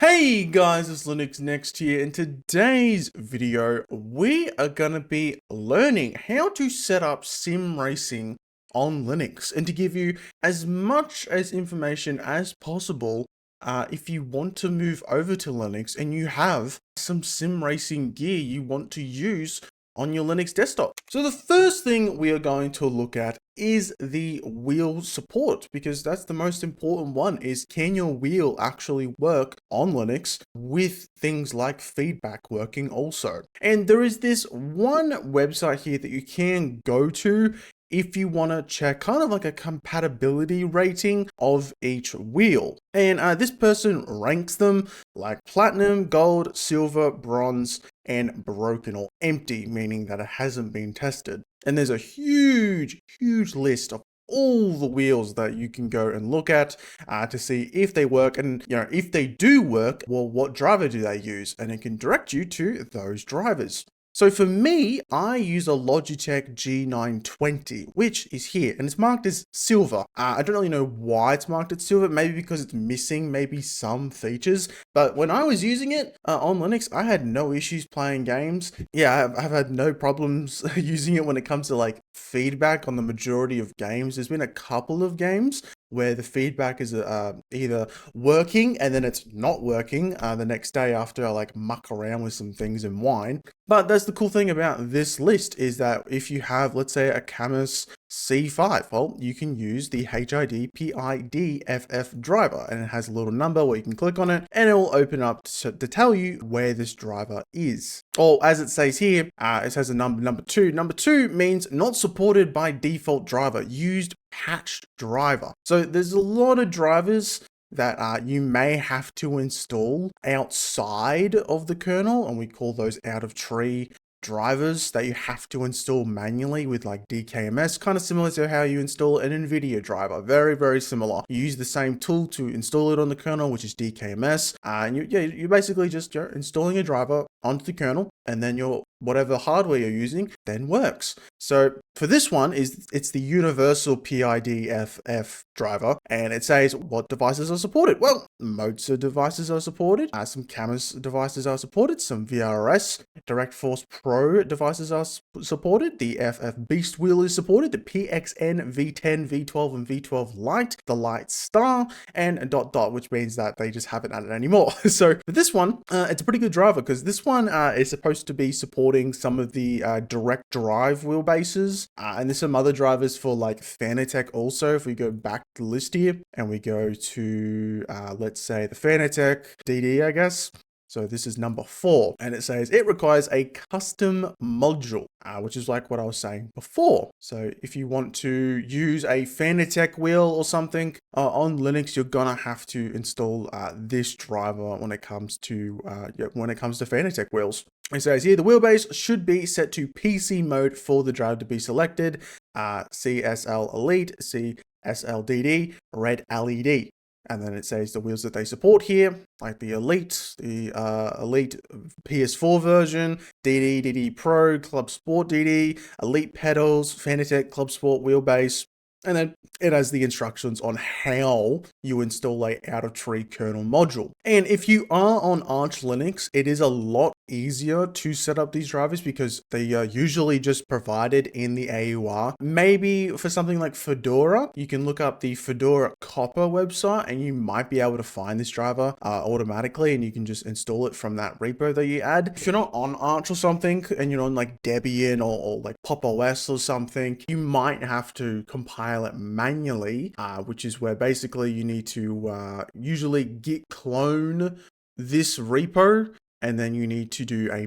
Hey guys, it's Linux Next here. In today's video, we are gonna be learning how to set up sim racing on Linux and to give you as much as information as possible if you want to move over to Linux and you have some sim racing gear you want to use on your Linux desktop. So the first thing we are going to look at is the wheel support, because that's the most important one. Is can your wheel actually work on Linux with things like feedback working also? And there is this one website here that you can go to if you want to check kind of like a compatibility rating of each wheel. And this person ranks them like platinum, gold, silver, bronze, and broken or empty, meaning that it hasn't been tested. And there's a huge list of all the wheels that you can go and look at to see if they work, and if they do work, well, what driver do they use? And it can direct you to those drivers. So for me, I use a Logitech G920, which is here, and it's marked as silver. I don't really know why it's marked as silver, maybe because it's missing maybe some features, but when I was using it on Linux, I had no issues playing games. Yeah, I've had no problems using it when it comes to like feedback on the majority of games. There's been a couple of games where the feedback is either working and then it's not working the next day after I like muck around with some things in wine. But that's the cool thing about this list, is that if you have, let's say, a Camus C5, well, you can use the HID-PID-FF driver, and it has a little number where you can click on it and it will open up to tell you where this driver is. Or as it says here, it says a number 2. Number 2 means not supported by default driver, used patched driver. So there's a lot of drivers that you may have to install outside of the kernel, and we call those out of tree drivers that you have to install manually with like DKMS, kind of similar to how you install an NVIDIA driver. Very similar. You use the same tool to install it on the kernel, which is DKMS, and you're basically just installing a driver onto the kernel, and then whatever hardware you're using then works. So for this one, it's the universal PID-FF driver, and it says what devices are supported. Well, Mozart devices are supported, some Camus devices are supported, some VRS, Direct Force Pro devices are supported, the FF Beast Wheel is supported, the PXN, V10, V12, and V12 Lite, the Lite Star, and a ... which means that they just haven't added anymore. So for this one, it's a pretty good driver, because this one is supposed to be supporting some of the direct drive wheelbases, and there's some other drivers for like FANATEC also. If we go back to the list here and we go to let's say the FANATEC DD, I guess. So this is number 4, and it says it requires a custom module, which is like what I was saying before. So if you want to use a FANATEC wheel or something on Linux, you're gonna have to install this driver when it comes to FANATEC wheels. It says here the wheelbase should be set to PC mode for the driver to be selected. CSL Elite, CSLDD, red LED. And then it says the wheels that they support here, like the Elite, the Elite PS4 version, DD Pro, Club Sport DD, Elite pedals, FANATEC Club Sport wheelbase. And then it has the instructions on how you install a out-of-tree kernel module. And if you are on Arch Linux, it is a lot easier to set up these drivers because they are usually just provided in the AUR. Maybe for something like Fedora, you can look up the Fedora Copper website and you might be able to find this driver automatically, and you can just install it from that repo that you add. If you're not on Arch or something and you're on like Debian or like Pop! OS or something, you might have to compile it manually, which is where basically you need to usually git clone this repo, and then you need to do a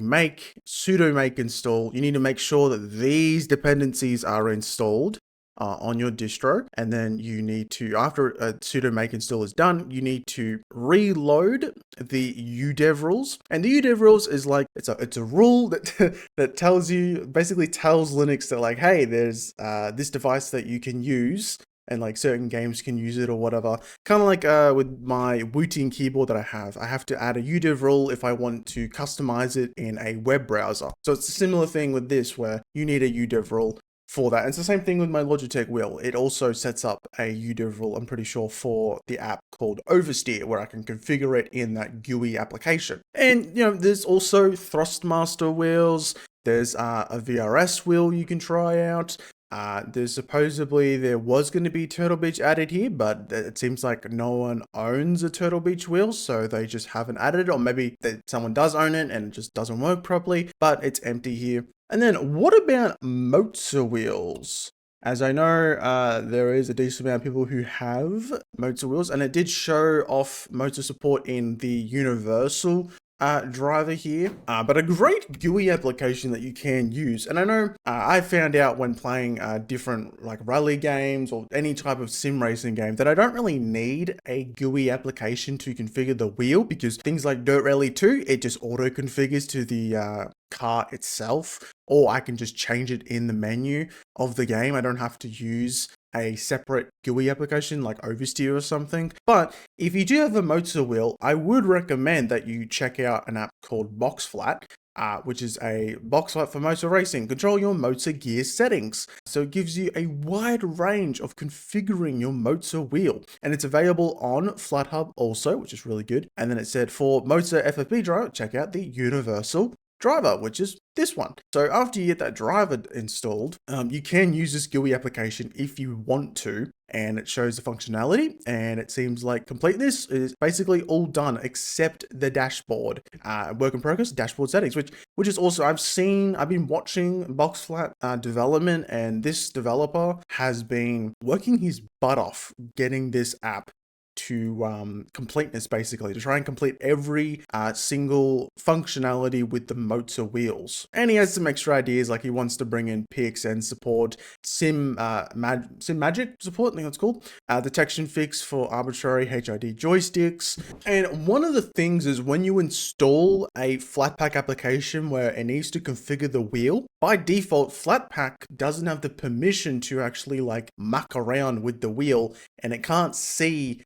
sudo make install. You need to make sure that these dependencies are installed on your distro, and then you need to, after a sudo make install is done, you need to reload the udev rules. And the udev rules is like it's a rule that that tells Linux that like, hey, there's this device that you can use, and like certain games can use it or whatever. Kind of like with my Wooting keyboard that I have to add a udev rule if I want to customize it in a web browser. So it's a similar thing with this, where you need a udev rule for that. And it's the same thing with my Logitech wheel. It also sets up a UDEV rule, I'm pretty sure, for the app called OVERSTEER, where I can configure it in that GUI application. And, you know, there's also Thrustmaster wheels. There's a VRS wheel you can try out. There was going to be Turtle Beach added here, but it seems like no one owns a Turtle Beach wheel, so they just haven't added it, or maybe someone does own it and it just doesn't work properly, but it's empty here. And then what about Mozart wheels? As I know, there is a decent amount of people who have Mozart wheels, and it did show off Mozart support in the Universal driver here, but a great GUI application that you can use. And I know I found out when playing different like rally games or any type of sim racing game that I don't really need a GUI application to configure the wheel, because things like Dirt Rally 2, it just auto configures to the car itself, or I can just change it in the menu of the game. I don't have to use a separate GUI application like Oversteer or something. But if you do have a Mozart wheel, I would recommend that you check out an app called BOXFLAT, which is a BOXFLAT for motor racing. Control your motor gear settings. So it gives you a wide range of configuring your Mozart wheel. And it's available on FlatHub also, which is really good. And then it said for Mozart FFB driver, check out the Universal driver, which is this one. So after you get that driver installed, you can use this GUI application if you want to, and it shows the functionality, and it seems like complete this is basically all done except the dashboard, work in progress dashboard settings, which is also, I've been watching BOXFLAT development, and this developer has been working his butt off getting this app to completeness, basically, to try and complete every single functionality with the Mozart wheels. And he has some extra ideas, like he wants to bring in PXN support, Sim Magic support, I think that's called, detection fix for arbitrary HID joysticks. And one of the things is when you install a FLATPAK application where it needs to configure the wheel, by default, FLATPAK doesn't have the permission to actually like muck around with the wheel, and it can't see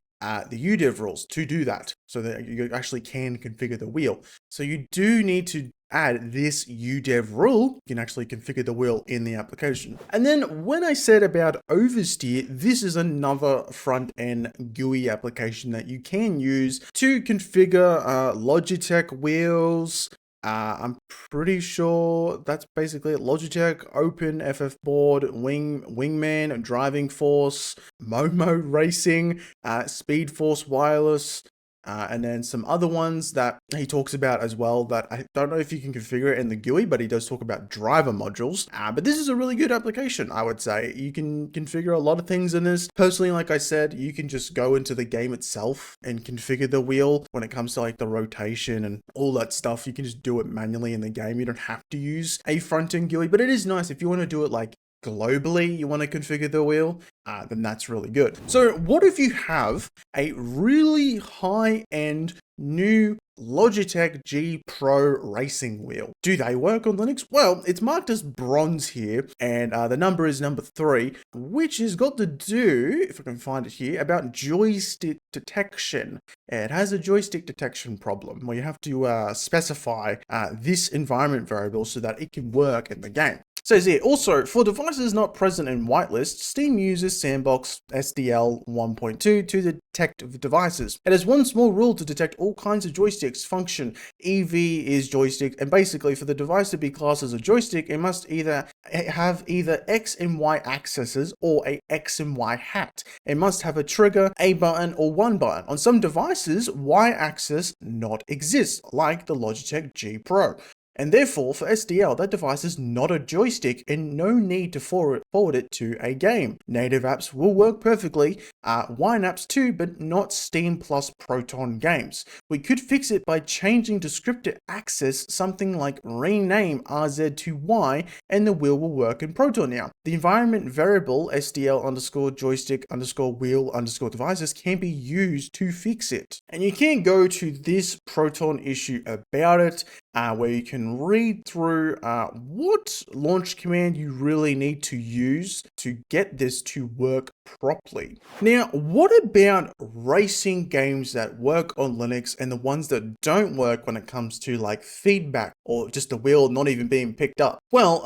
the UDEV rules to do that, so that you actually can configure the wheel. So you do need to add this UDEV rule. You can actually configure the wheel in the application. And then when I said about Oversteer, this is another front-end GUI application that you can use to configure Logitech wheels. I'm pretty sure that's basically it. Logitech, Open, FF Board, Wingman, Driving Force, Momo Racing, Speed Force Wireless, and then some other ones that he talks about as well that I don't know if you can configure it in the GUI, but he does talk about driver modules. But this is a really good application, I would say. You can configure a lot of things in this. Personally, like I said, you can just go into the game itself and configure the wheel when it comes to like the rotation and all that stuff. You can just do it manually in the game. You don't have to use a front-end GUI, but it is nice if you want to do it like globally, you want to configure the wheel, then that's really good. So what if you have a really high-end new Logitech G Pro racing wheel? Do they work on Linux? Well, it's marked as bronze here, and the number is number 3, which has got to do, if I can find it here, about joystick detection. It has a joystick detection problem where you have to specify this environment variable so that it can work in the game. Says here, also, for devices not present in whitelist, Steam uses Sandbox SDL 1.2 to detect devices. It has one small rule to detect all kinds of joysticks function. EV is joystick, and basically for the device to be classed as a joystick, it must either have either X and Y accesses or a X and Y hat. It must have a trigger, a button, or one button. On some devices, Y axis not exist, like the Logitech G Pro. And therefore, for SDL, that device is not a joystick and no need to forward it to a game. Native apps will work perfectly, Wine apps too, but not Steam plus Proton games. We could fix it by changing descriptor access, something like rename RZ to Y, and the wheel will work in Proton now. The environment variable SDL underscore joystick underscore wheel underscore devices can be used to fix it. And you can go to this Proton issue about it, where you can read through what launch command you really need to use to get this to work properly. Now, what about racing games that work on Linux and the ones that don't work when it comes to like feedback or just the wheel not even being picked up? Well,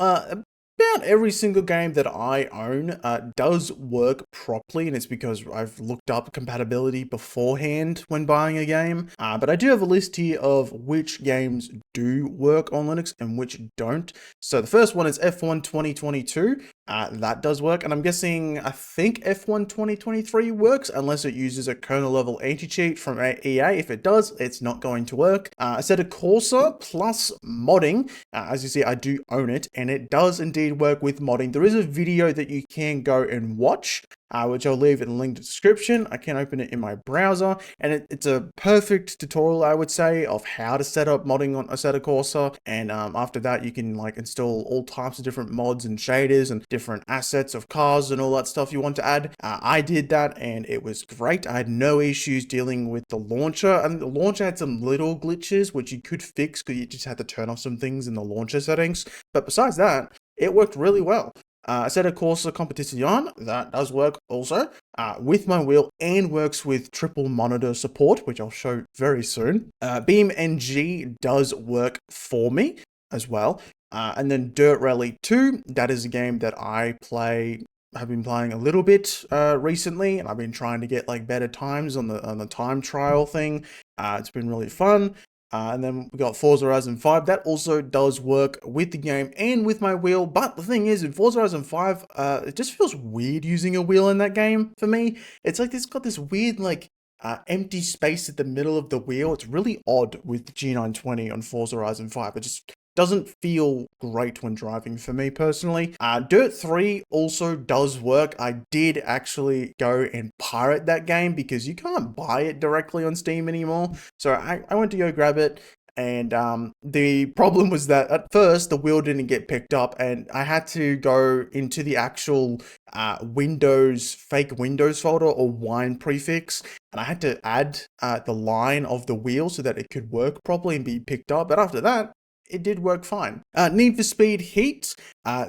about every single game that I own does work properly, and it's because I've looked up compatibility beforehand when buying a game. But I do have a list here of which games do work on Linux and which don't. So the first one is F1 2022. That does work, and I'm guessing, I think F1 2023 works unless it uses a kernel level anti-cheat from EA. If it does, it's not going to work. ASSETTO CORSA plus modding. As you see, I do own it, and it does indeed work with modding. There is a video that you can go and watch, which I'll leave in the link description. I can open it in my browser, and it's a perfect tutorial, I would say, of how to set up modding on ASSETTO CORSA. And after that, you can like install all types of different mods and shaders and different assets of cars and all that stuff you want to add. I did that, and it was great. I had no issues dealing with the launcher, and the launcher had some little glitches which you could fix because you just had to turn off some things in the launcher settings. But besides that, it worked really well. ASSETTO CORSA Competition, that does work also with my wheel and works with triple monitor support, which I'll show very soon. BeamNG does work for me as well. And then Dirt Rally 2, that is a game that I have been playing a little bit recently, and I've been trying to get like better times on the time trial thing. It's been really fun. And then we got Forza Horizon 5. That also does work with the game and with my wheel. But the thing is, in Forza Horizon 5, it just feels weird using a wheel in that game for me. It's like it's got this weird like empty space at the middle of the wheel. It's really odd with the G920 on Forza Horizon 5. It just doesn't feel great when driving for me personally. Dirt 3 also does work. I did actually go and pirate that game because you can't buy it directly on Steam anymore. So I went to go grab it, and the problem was that at first the wheel didn't get picked up, and I had to go into the actual fake Windows folder or wine prefix, and I had to add the line of the wheel so that it could work properly and be picked up. But after that, it did work fine. Need for Speed Heat.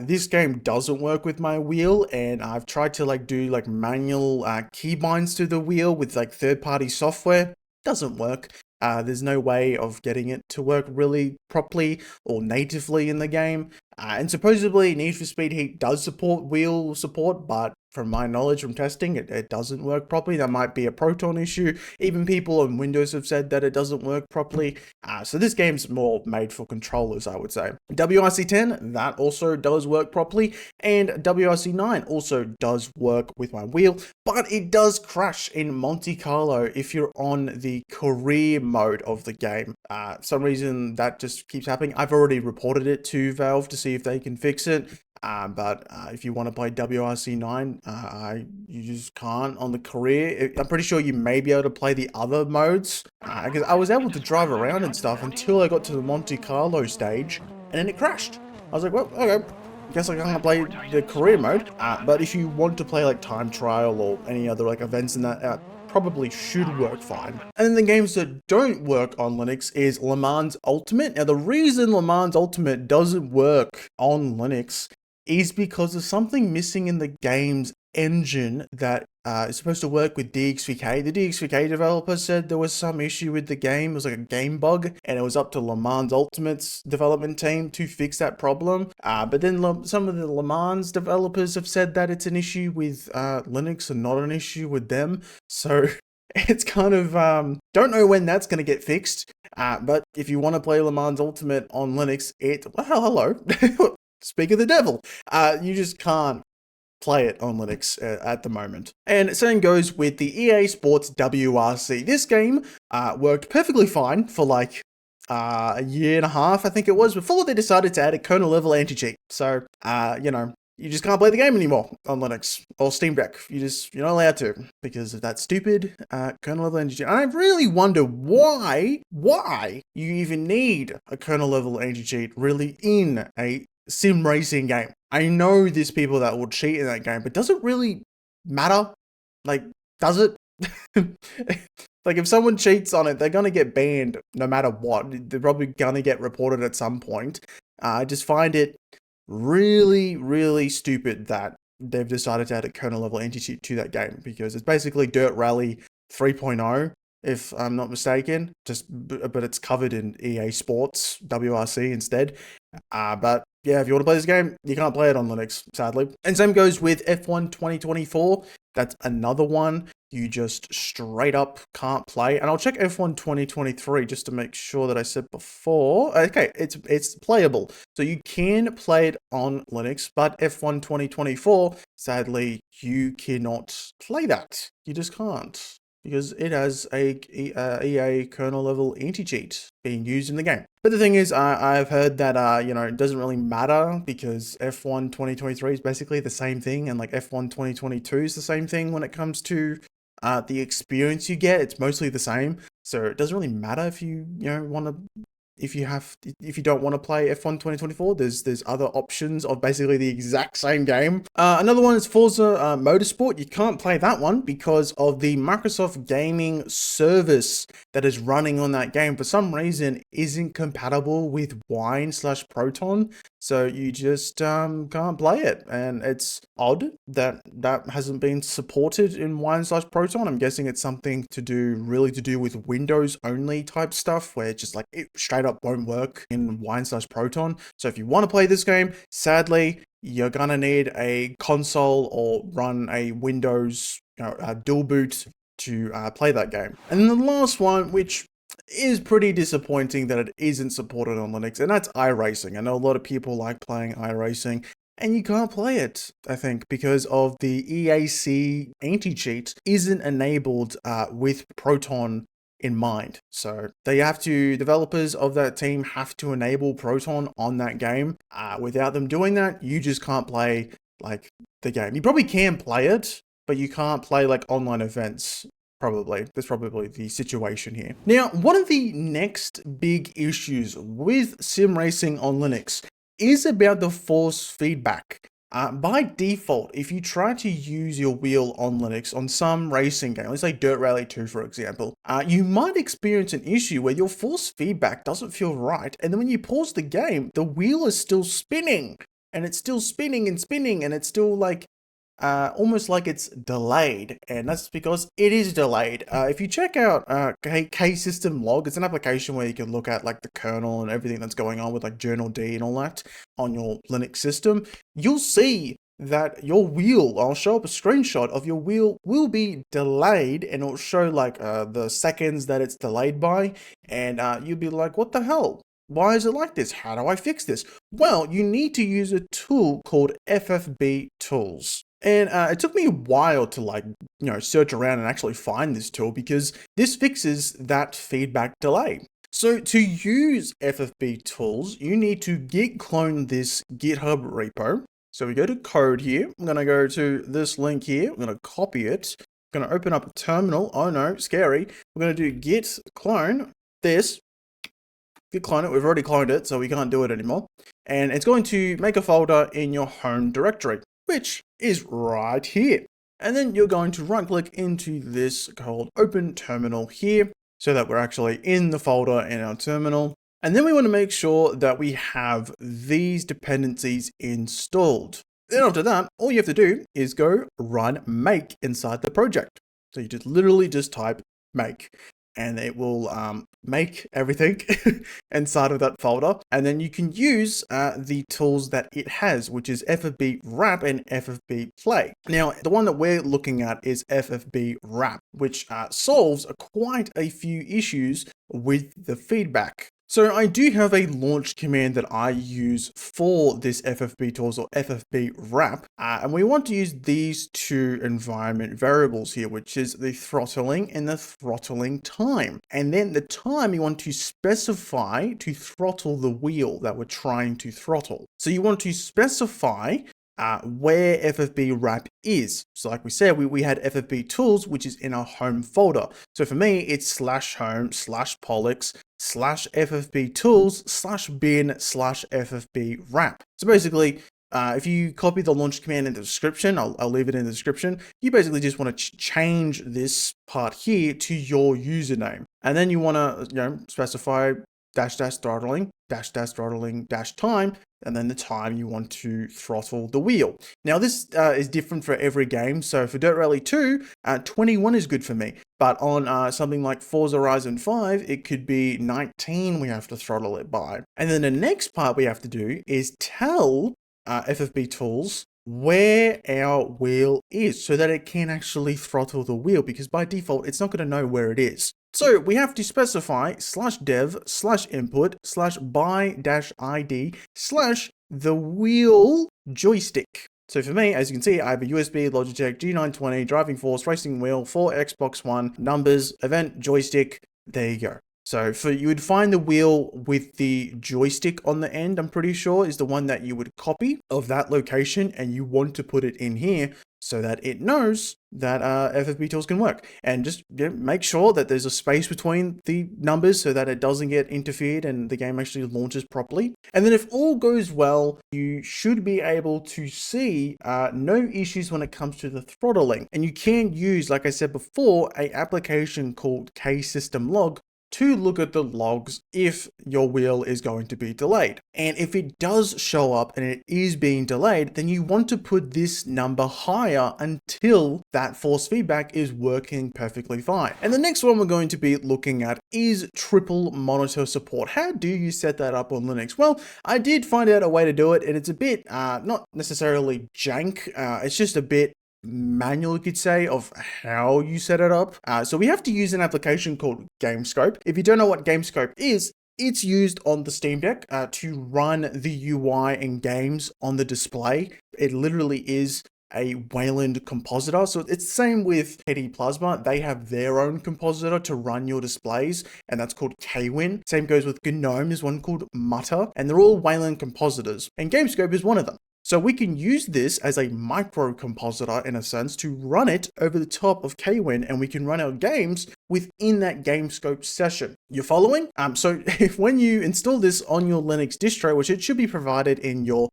This game doesn't work with my wheel, and I've tried to like do like manual keybinds to the wheel with like third-party software. Doesn't work. There's no way of getting it to work really properly or natively in the game. And supposedly Need for Speed Heat does support wheel support, but from my knowledge from testing, it doesn't work properly. That might be a Proton issue. Even people on Windows have said that it doesn't work properly. So this game's more made for controllers, I would say. WRC10, that also does work properly. And WRC9 also does work with my wheel, but it does crash in Monte Carlo if you're on the career mode of the game. For some reason that just keeps happening. I've already reported it to Valve to see if they can fix it. But if you want to play WRC9, you just can't on the career. I'm pretty sure you may be able to play the other modes, because I was able to drive around and stuff until I got to the Monte Carlo stage, and then it crashed. I was like, well, okay, guess I can't play the career mode. But if you want to play like time trial or any other like events in that, probably should work fine. And then the games that don't work on Linux is Le Mans Ultimate. Now the reason Le Mans Ultimate doesn't work on Linux is because there's something missing in the game's engine that is supposed to work with DXVK. The DXVK developer said there was some issue with the game. It was like a game bug, and it was up to Le Mans Ultimate's development team to fix that problem. But then some of the Le Mans developers have said that it's an issue with Linux and not an issue with them. So it's kind of, don't know when that's going to get fixed. But if you want to play Le Mans Ultimate on Linux, well, hello. Speak of the devil. You just can't play it on Linux at the moment. And same goes with the EA Sports WRC. This game worked perfectly fine for like a year and a half, I think it was, before they decided to add a kernel level anti-cheat. So, you know, you just can't play the game anymore on Linux or Steam Deck. You're not allowed to because of that stupid kernel level anti-cheat. And I really wonder why you even need a kernel level anti-cheat really in a sim racing game. I know there's people that will cheat in that game, but does it really matter? Like, does it? Like, if someone cheats on it, they're gonna get banned no matter what. They're probably gonna get reported at some point. I just find it really, really stupid that they've decided to add a kernel level anti-cheat to that game, because it's basically Dirt Rally 3.0, if I'm not mistaken, but it's covered in EA Sports WRC instead. But yeah, if you want to play this game, you can't play it on Linux, sadly. And same goes with F1 2024. That's another one you just straight up can't play. And I'll check F1 2023 just to make sure that I said before. Okay, it's playable. So you can play it on Linux, but F1 2024, sadly, you cannot play that. You just can't, because it has a EA kernel level anti-cheat being used in the game. But the thing is, I've heard that, you know, it doesn't really matter because F1 2023 is basically the same thing, and like F1 2022 is the same thing when it comes to the experience you get. It's mostly the same. So it doesn't really matter if you want to, if you don't want to play F1 2024, there's other options of basically the exact same game. Another one is Forza Motorsport. You can't play that one because of the Microsoft gaming service that is running on that game for some reason isn't compatible with Wine/Proton. So you just can't play it, and it's odd that that hasn't been supported in Wine/Proton. I'm guessing it's something to do with Windows only type stuff, where just like it straight up won't work in Wine/Proton. So if you want to play this game, sadly, you're gonna need a console or run a Windows dual boot to play that game. And then the last one, which is pretty disappointing that it isn't supported on Linux, and that's iRacing. I know a lot of people like playing iRacing, and you can't play it, I think, because of the EAC anti-cheat isn't enabled with Proton in mind. So developers of that team have to enable Proton on that game. Without them doing that, you just can't play like the game. You probably can play it, but you can't play like online events. Probably. That's probably the situation here. Now, one of the next big issues with sim racing on Linux is about the force feedback. By default, if you try to use your wheel on Linux on some racing game, let's say Dirt Rally 2, for example, you might experience an issue where your force feedback doesn't feel right. And then when you pause the game, the wheel is still spinning, and it's still spinning and spinning, and it's still like, almost like it's delayed, and that's because it is delayed. If you check out K-System Log, it's an application where you can look at like the kernel and everything that's going on with like journal D and all that on your Linux system. You'll see that your wheel, I'll show up a screenshot of your wheel, will be delayed, and it'll show like the seconds that it's delayed by, and you'll be like, what the hell? Why is it like this? How do I fix this? Well, you need to use a tool called FFBTOOLS. And it took me a while to search around and actually find this tool, because this fixes that feedback delay. So to use FFBTOOLS, you need to git clone this GitHub repo. So we go to code here. I'm going to go to this link here. I'm going to copy it. I'm going to open up a terminal. Oh no, scary. We're going to do git clone this. Git clone it. We've already cloned it, so we can't do it anymore. And it's going to make a folder in your home directory, which is right here. And then you're going to right click into this called open terminal here, so that we're actually in the folder in our terminal. And then we want to make sure that we have these dependencies installed. Then after that, all you have to do is go run make inside the project. So you just literally just type make, and it will make everything inside of that folder. And then you can use the tools that it has, which is FFBWrap and FFBplay. Now, the one that we're looking at is FFBWrap, which solves quite a few issues with the feedback. So I do have a launch command that I use for this FFBTools or FFBWrap, and we want to use these two environment variables here, which is the throttling and the throttling time. And then the time you want to specify to throttle the wheel that we're trying to throttle. So you want to specify where FFBWrap is. So like we said, we had FFBTools, which is in our home folder. So for me, it's /home/polix/FFBTools/bin/FFBWrap. So basically, if you copy the launch command in the description, I'll leave it in the description. You basically just want to change this part here to your username. And then you want to specify throttling, time, and then the time you want to throttle the wheel. Now this is different for every game. So for Dirt Rally 2, 21 is good for me. But on something like Forza Horizon 5, it could be 19 we have to throttle it by. And then the next part we have to do is tell FFBTOOLS where our wheel is so that it can actually throttle the wheel, because by default, it's not going to know where it is. So we have to specify /dev/input/by-id/the wheel joystick. So for me, as you can see, I have a USB, Logitech G920, driving force, racing wheel, for Xbox One, numbers, event, joystick. There you go. So you would find the wheel with the joystick on the end, I'm pretty sure, is the one that you would copy of that location, and you want to put it in here so that it knows that FFBTOOLS can work. And just make sure that there's a space between the numbers so that it doesn't get interfered and the game actually launches properly. And then if all goes well, you should be able to see no issues when it comes to the throttling. And you can use, like I said before, an application called KSystemLog to look at the logs if your wheel is going to be delayed. And if it does show up and it is being delayed, then you want to put this number higher until that force feedback is working perfectly fine. And the next one we're going to be looking at is triple monitor support. How do you set that up on Linux? Well, I did find out a way to do it, and it's a bit, not necessarily jank, it's just a bit manual, you could say, of how you set it up. So we have to use an application called GameScope. If you don't know what GameScope is, it's used on the Steam Deck to run the UI and games on the display. It literally is a Wayland compositor. So it's the same with KD Plasma. They have their own compositor to run your displays, and that's called KWin. Same goes with GNOME, there's one called Mutter, and they're all Wayland compositors, and GameScope is one of them. So we can use this as a micro compositor, in a sense, to run it over the top of KWin, and we can run our games within that GameScope session. You're following? So if when you install this on your Linux distro, which it should be provided in your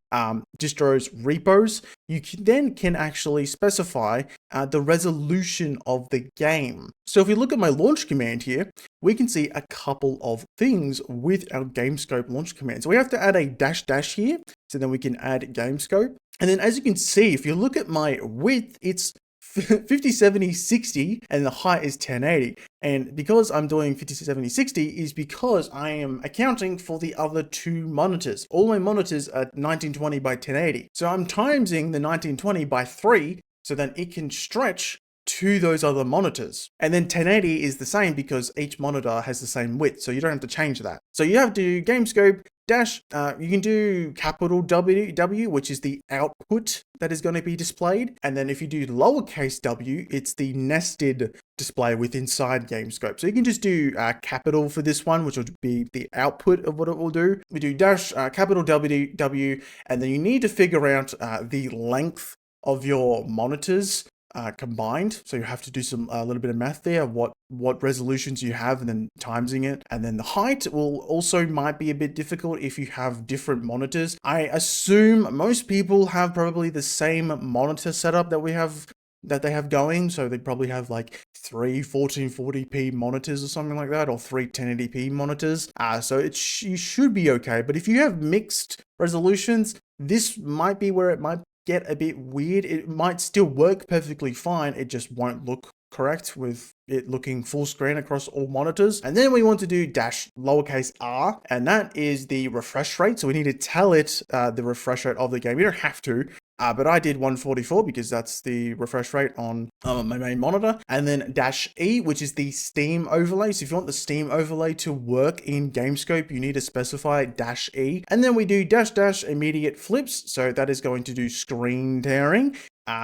distro's repos, you can actually specify the resolution of the game. So if we look at my launch command here, we can see a couple of things with our GameScope launch command. So we have to add a dash here, so then we can add GameScope. And then as you can see, if you look at my width, it's 50/70/60 and the height is 1080. And because I'm doing 50/70/60 is because I am accounting for the other two monitors. All my monitors are 1920 by 1080. So I'm timesing the 1920 by 3 so then it can stretch to those other monitors. And then 1080 is the same because each monitor has the same width, so you don't have to change that. So you have to GameScope dash, you can do capital W, which is the output that is going to be displayed. And then if you do lowercase w, it's the nested display with inside GameScope. So you can just do capital for this one, which will be the output of what it will do. We do dash capital W, and then you need to figure out the length of your monitors combined. So you have to do a little bit of math there, what resolutions you have, and then timesing it. And then the height will also might be a bit difficult if you have different monitors. I assume most people have probably the same monitor setup that they have going. So they probably have like 3 1440p monitors or something like that, or 3 1080p monitors. So you should be okay. But if you have mixed resolutions, this might be where it might get a bit weird. It might still work perfectly fine, it just won't look correct with it looking full screen across all monitors. And then we want to do dash lowercase r, and that is the refresh rate. So we need to tell it the refresh rate of the game. You don't have to, but I did 144 because that's the refresh rate on my main monitor. And then dash E, which is the Steam overlay. So if you want the Steam overlay to work in GameScope, you need to specify dash E. And then we do dash immediate flips. So that is going to do screen tearing.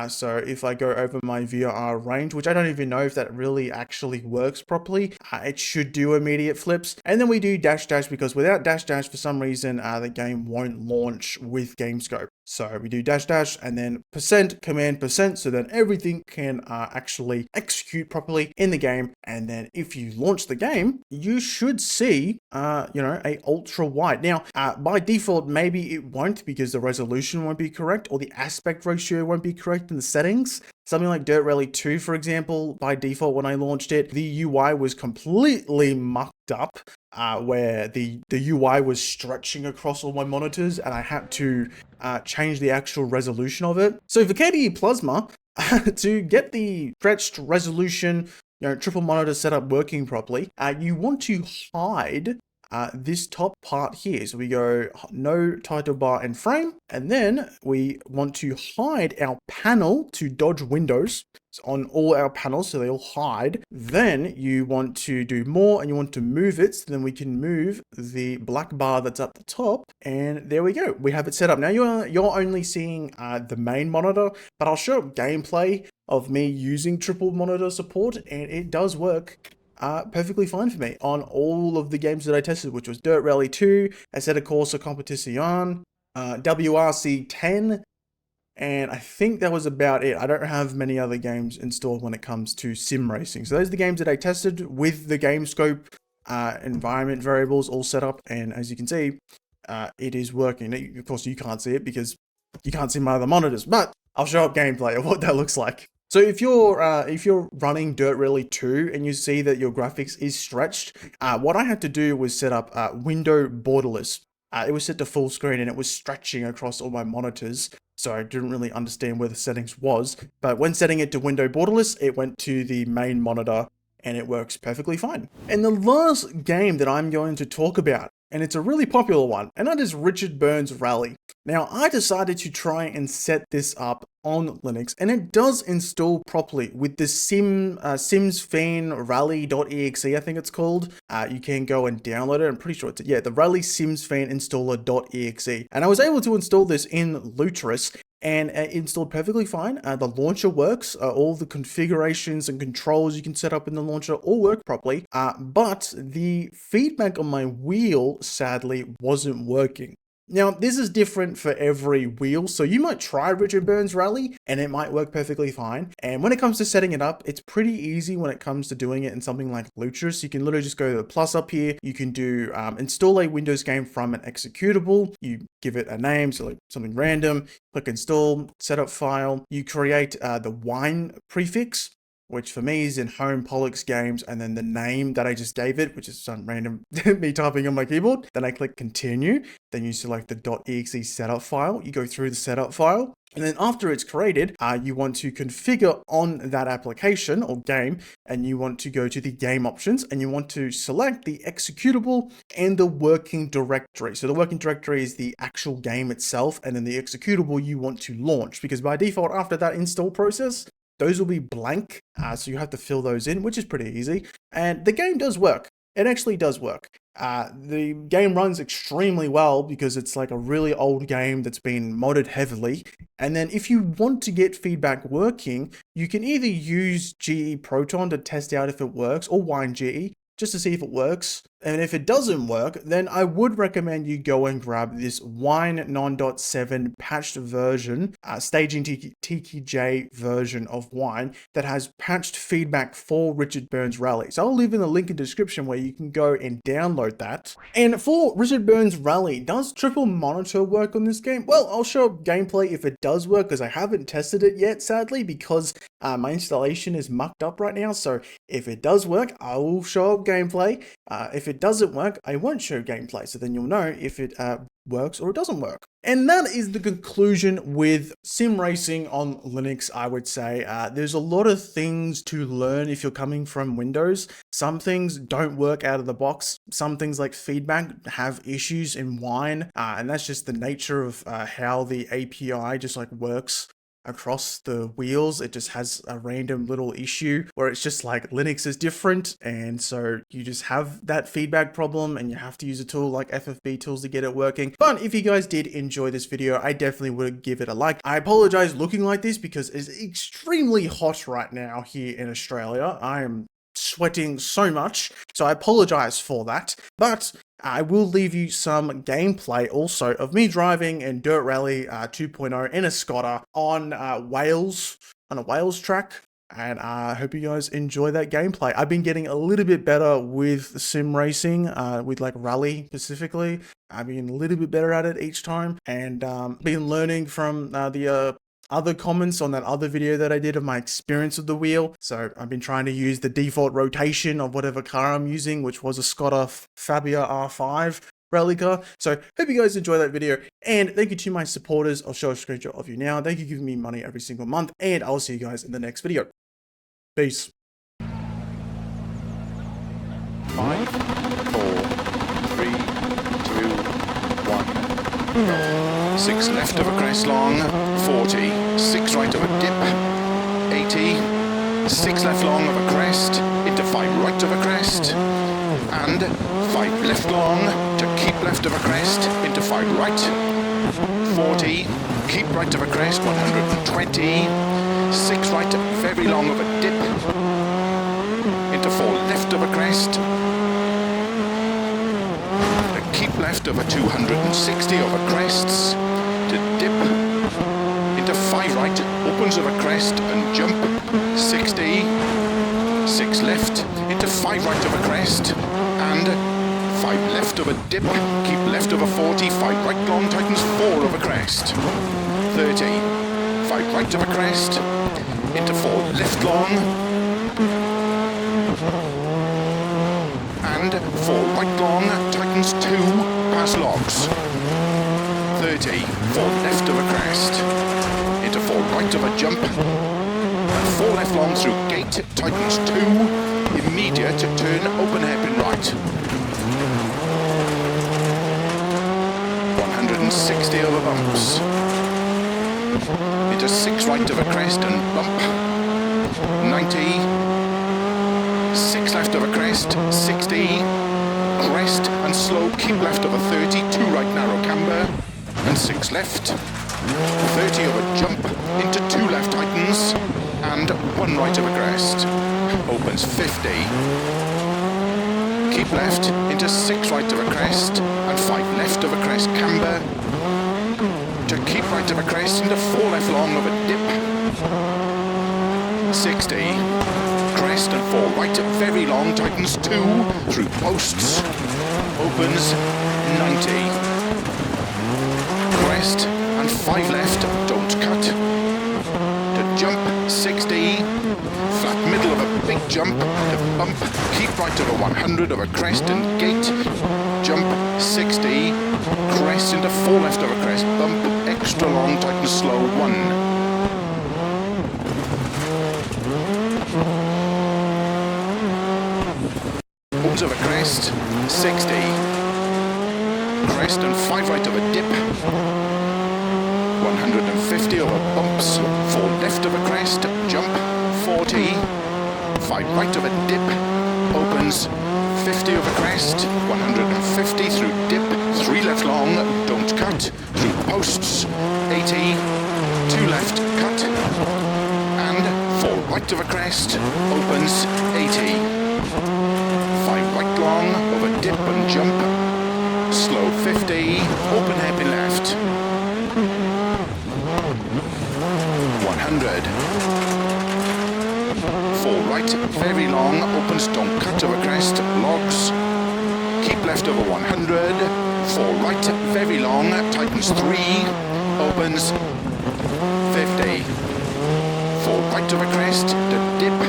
So if I go over my VRR range, which I don't even know if that really actually works properly, it should do immediate flips. And then we do dash because without dash for some reason, the game won't launch with GameScope. So we do dash and then %, so that everything can actually execute properly in the game. And then if you launch the game, you should see, a ultra wide. Now, by default, maybe it won't because the resolution won't be correct or the aspect ratio won't be correct in the settings. Something like Dirt Rally 2, for example, by default when I launched it, the UI was completely mucked up, where the UI was stretching across all my monitors, and I had to change the actual resolution of it. So for KDE Plasma, to get the stretched resolution, triple monitor setup working properly, you want to hide this top part here. So we go no title bar and frame, and then we want to hide our panel to dodge windows on all our panels so they all hide. Then you want to do more and you want to move it so then we can move the black bar that's at the top, and there we go. We have it set up. Now you're only seeing the main monitor, but I'll show up gameplay of me using triple monitor support, and it does work perfectly fine for me on all of the games that I tested, which was Dirt Rally 2, ASSETTO, CORSA, COMPETIBILITY, WRC 10, and I think that was about it. I don't have many other games installed when it comes to sim racing. So those are the games that I tested with the GameScope environment variables all set up, and as you can see, it is working. Of course, you can't see it because you can't see my other monitors, but I'll show up gameplay of what that looks like. So if you're running Dirt Rally 2 and you see that your graphics is stretched, what I had to do was set up window borderless. It was set to full screen and it was stretching across all my monitors, so I didn't really understand where the settings was. But when setting it to window borderless, it went to the main monitor and it works perfectly fine. And the last game that I'm going to talk about, and it's a really popular one, and that is Richard Burns Rally. Now, I decided to try and set this up on Linux, and it does install properly with the simsfan rally.exe, I think it's called. You can go and download it. I'm pretty sure it's, the rally simsfan installer.exe. And I was able to install this in LUTRIS, and it installed perfectly fine. The launcher works. All the configurations and controls you can set up in the launcher all work properly. But the feedback on my wheel, sadly, wasn't working. Now, this is different for every wheel, so you might try Richard Burns Rally and it might work perfectly fine. And when it comes to setting it up, it's pretty easy when it comes to doing it in something like LUTRIS. You can literally just go to the plus up here. You can do install a Windows game from an executable. You give it a name, so like something random, click install, setup file. You create the wine prefix, which for me is in home Pollux games, and then the name that I just gave it, which is some random me typing on my keyboard. Then I click continue. Then you select the .exe setup file. You go through the setup file. And then after it's created, you want to configure on that application or game, and you want to go to the game options, and you want to select the executable and the working directory. So the working directory is the actual game itself, and then the executable you want to launch, because by default, after that install process, those will be blank, so you have to fill those in, which is pretty easy. And the game does work. It actually does work. The game runs extremely well because it's like a really old game that's been modded heavily. And then if you want to get feedback working, you can either use GE Proton to test out if it works, or WineGE, just to see if it works. And if it doesn't work, then I would recommend you go and grab this Wine 9.7 patched version, staging TKJ version of Wine that has patched feedback for Richard Burns Rally. So I'll leave in the link in the description where you can go and download that. And for Richard Burns Rally, does triple monitor work on this game? Well, I'll show up gameplay if it does work, because I haven't tested it yet, sadly, because my installation is mucked up right now. So if it does work, I will show up gameplay. If it doesn't work, I won't show gameplay, so then you'll know if it works or it doesn't work. And that is the conclusion with sim racing on Linux, I would say. There's a lot of things to learn if you're coming from Windows. Some things don't work out of the box. Some things like feedback have issues in Wine, and that's just the nature of how the API just like works across the wheels. It just has a random little issue where it's just like Linux is different, and so you just have that feedback problem and you have to use a tool like FFBTOOLS to get it working. But if you guys did enjoy this video, I definitely would give it a like. I apologize looking like this because it's extremely hot right now here in Australia. I am sweating so much, so I apologize for that. But I will leave you some gameplay also of me driving in Dirt Rally 2.0 in a Scotter on Wales, on a Wales track. And I hope you guys enjoy that gameplay. I've been getting a little bit better with sim racing, with like rally specifically. I've been a little bit better at it each time, and been learning from the other comments on that other video that I did of my experience with the wheel. So I've been trying to use the default rotation of whatever car I'm using, which was a Skoda Fabia R5 rally car. So hope you guys enjoy that video, and thank you to my supporters. I'll show a screenshot of you now. Thank you for giving me money every single month, and I'll see you guys in the next video. Peace. 5, 4, 3, 2, 1, go. 6 left of a crest long, 40. 6 right of a dip, 80. 6 left long of a crest, into 5 right of a crest, and 5 left long to keep left of a crest, into 5 right, 40. Keep right of a crest, 120. 6 right, very long of a dip, into 4 left of a crest, keep left over 260 over crests, to dip, into 5 right, opens over crest and jump, 60, 6 left, into 5 right over crest, and 5 left over dip, keep left over 40, 5 right long, tightens 4 over crest, 30, 5 right over crest, into 4 left long, and 4 right long, tightens 2, past logs, 30, 4 left of a crest, into 4 right of a jump, and 4 left long through gate, tightens 2, immediate turn, open hairpin right, 160 over bumps, into 6 right of a crest and bump, 90, 6 left of a crest, 60, crest and slow, keep left of a 30, 2 right narrow camber, and 6 left, 30 of a jump, into 2 left tightens, and 1 right of a crest, opens 50, keep left, into 6 right of a crest, and 5 left of a crest camber, to keep right of a crest, into 4 left long of a dip, 60, crest and 4 right, very long, tightens 2, through posts, opens 90, crest and 5 left, don't cut, to jump 60, flat middle of a big jump, to bump, keep right of a 100 of a crest and gate, jump 60, crest into 4 left of a crest, bump, extra long, tightens slow 1. Of a crest, 60, crest and 5 right of a dip, 150 over bumps, 4 left of a crest, jump, 40, 5 right of a dip, opens, 50 over crest, 150 through dip, 3 left long, don't cut, through posts, 80, 2 left, cut, and 4 right of a crest, opens, 80. 5 right long, over dip and jump, slow 50, open hairpin left, 100, 4 right, very long, opens, don't cut over crest, logs, keep left over 100, 4 right, very long, tightens 3, opens, 50, 4 right over crest, to dip,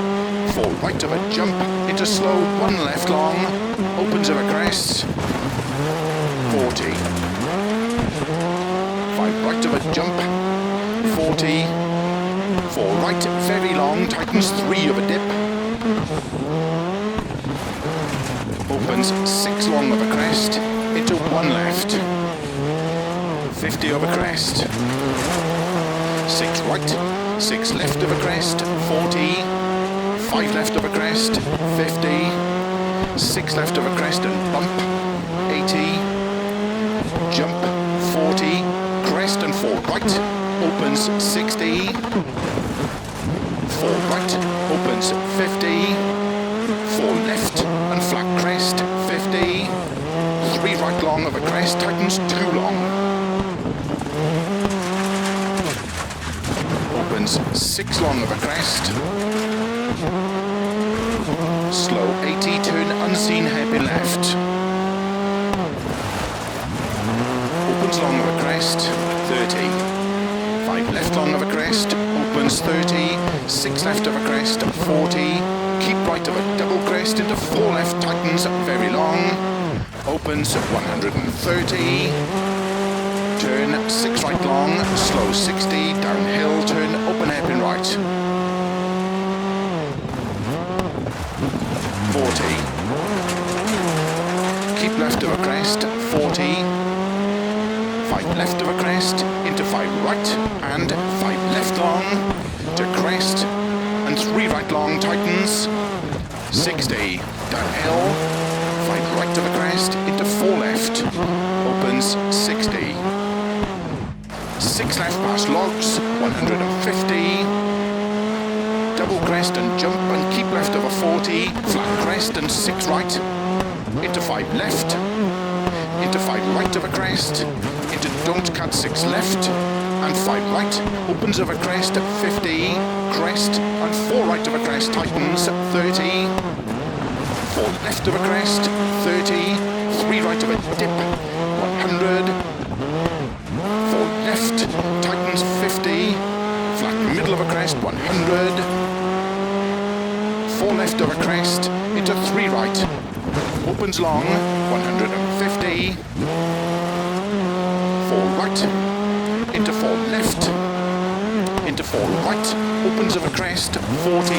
4 right of a jump, into slow, 1 left long, opens of a crest, 40, 5 right of a jump, 40, 4 right, very long, tightens 3 of a dip, opens 6 long of a crest, into 1 left, 50 of a crest, 6 right, 6 left of a crest, 40, 5 left of a crest, 50, 6 left of a crest and bump, 80, jump, 40, crest and 4 right, opens 60, 4 right, opens 50, 4 left and flat crest, 50, 3 right long of a crest, tightens 2 long, opens 6 long of a crest, slow 80, turn unseen hairpin left, opens long of a crest, 30, 5 left long of a crest, opens 30, 6 left of a crest, 40, keep right of a double crest into 4 left, tightens very long, opens 130, turn 6 right long, slow 60, downhill, turn open hairpin right, 40, keep left of a crest, 40, 5 left of a crest, into 5 right, and 5 left long, to crest, and 3 right long, tightens, 60, downhill, 5 right of a crest, into 4 left, opens 60, 6 left past logs, 150, double crest and jump and keep left of a 40, flat crest and 6 right, into 5 left, into 5 right of a crest, into don't cut 6 left, and 5 right, opens of a crest at 50, crest, and 4 right of a crest, tightens, 30, 4 left of a crest, 30, 3 right of a dip, 100, 4 left, tightens, 50, flat middle of a crest, 100, 4 left of a crest, into 3 right, opens long, 150, 4 right, into 4 left, into 4 right, opens of a crest, 40,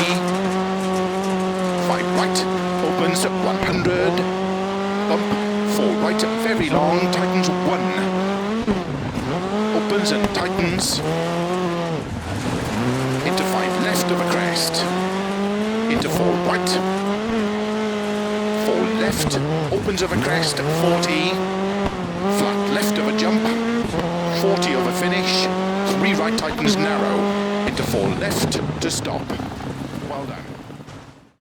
5 right, opens 100, bump, 4 right, very long, tightens 1, opens and tightens, into 5 left of a crest, into 4 right, 4 left, opens of a crest, 40, flat left of a jump, 40 of a finish, 3 right tightens narrow, into 4 left to stop. Well done.